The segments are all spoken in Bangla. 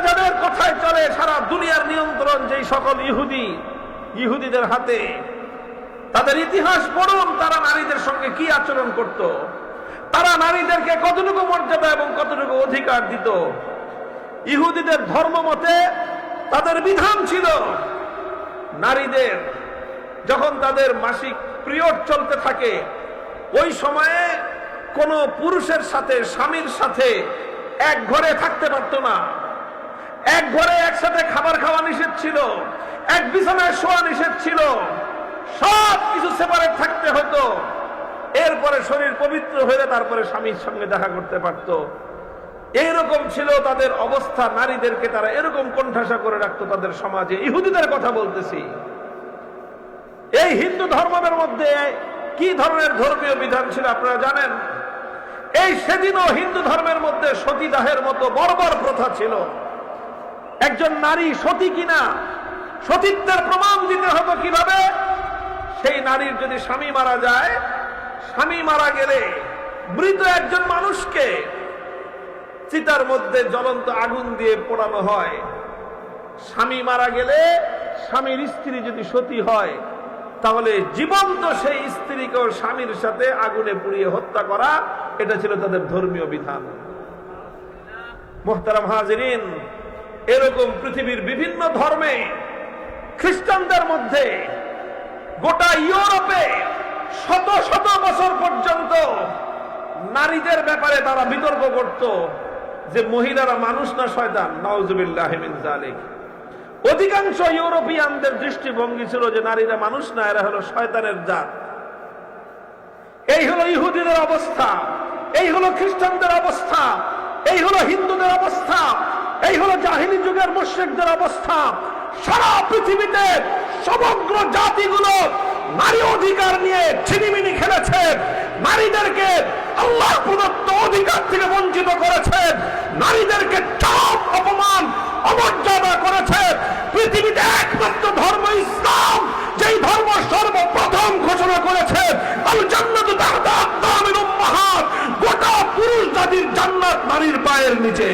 যাদের কথায় চলে, সারা দুনিয়ার নিয়ন্ত্রণ যেই সকল ইহুদিদের হাতে, তাদের ইতিহাস পড়ুন, তারা নারীদের সঙ্গে কি আচরণ করত, তারা নারীদেরকে কতটুকু মর্যাদা এবং কতটুকু অধিকার দিত। ইহুদিদের ধর্ম মতে তাদের বিধান ছিল, নারীদের যখন তাদের মাসিক পিরিয়ড চলতে থাকে ওই সময়ে কোন পুরুষের সাথে, স্বামীর সাথে এক ঘরে থাকতে পারত না। এক ঘরে একসাথে খাবার খাওয়া নিষেধ ছিল, এক বিছানায় শোয়া নিষেধ ছিল, সব কিছু সেপারেট থাকতে হতো। এরপরে শরীর পবিত্র হলে তারপরে স্বামীর সঙ্গে দেখা করতে পারত। এইরকম ছিল তাদের অবস্থা। নারীদেরকে তারা এরকম কোণঠাসা করে রাখতো তাদের সমাজে। ইহুদিদের কথা বলতেছি। এই হিন্দু ধর্মের মধ্যে কি ধরনের ধর্মীয় বিধান ছিল আপনারা জানেন? এই সেদিনও হিন্দু ধর্মের মধ্যে সতীদাহের মতো বর্বর প্রথা ছিল। একজন নারী সতী কিনা, সতীত্বের প্রমাণ দিতে হতো কিভাবে? সেই নারীর যদি স্বামী মারা যায়, স্বামী মারা গেলে মৃত একজন মানুষকে চিতার মধ্যে জ্বলন্ত আগুন দিয়ে পোড়ানো হয়। স্বামী মারা গেলে স্বামীর স্ত্রী যদি সতী হয়, তাহলে জীবন্ত সেই স্ত্রীকেও স্বামীর সাথে আগুনে পুড়িয়ে হত্যা করা, এটা ছিল তাদের ধর্মীয় বিধান। মুহতারাম হাজিরিন, এরকম পৃথিবীর বিভিন্ন ধর্মে, খ্রিস্টানদের মধ্যে, গোটা ইউরোপে শত শত বছর পর্যন্ত নারীদের ব্যাপারে তারা বিতর্ক করত যে মহিলারা মানুষ না শয়তান। নাউজুবিল্লাহি মিন যালিক। অধিকাংশ ইউরোপিয়ানদের দৃষ্টিভঙ্গি ছিল যে নারীরা মানুষ না, এরা হলো শয়তানের জাত। এই হলো ইহুদিদের অবস্থা, এই হলো খ্রিস্টানদের অবস্থা, এই হলো হিন্দুদের অবস্থা, এই হলো জাহিলি যুগের মুশরিকদের অবস্থা। সারা পৃথিবীতে সমগ্র জাতিগুলো নারী অধিকার নিয়ে ছিনিমিনি খেলেছে, নারীদেরকে আল্লাহর প্রদত্ত অধিকার থেকে বঞ্চিত করেছে, নারীদেরকে চাপ, অপমান, অমর্যাদা করেছে। পৃথিবীতে একমাত্র ধর্ম ইসলাম, যেই ধর্ম সর্বপ্রথম ঘোষণা করেছে আল জান্নাতু তাহতা আকদামিল উম্মাহাত, গোটা পুরুষ জাতির জান্নাত নারীর পায়ের নিচে।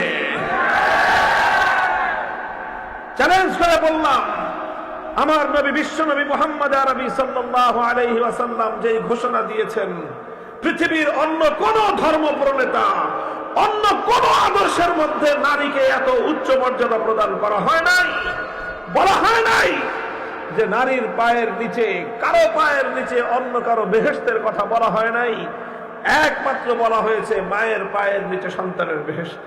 চ্যালেঞ্জ করে বললাম, আমার নবী বিশ্বনবী মুহাম্মদ আরবি সাল্লাল্লাহু আলাইহি ওয়াসাল্লাম যেই ঘোষণা দিয়েছেন, পৃথিবীর অন্য কোন ধর্ম প্রণেতা, অন্য কোন আদর্শের মধ্যে নারীকে এত উচ্চ মর্যাদা প্রদান করা হয় নাই। বলা হয় নাই যে নারীর পায়ের নিচে, কারো পায়ের নিচে অন্য কারো বেহেশতের কথা বলা হয় নাই। একমাত্র বলা হয়েছে মায়ের পায়ের নিচে সন্তানের বেহেশত।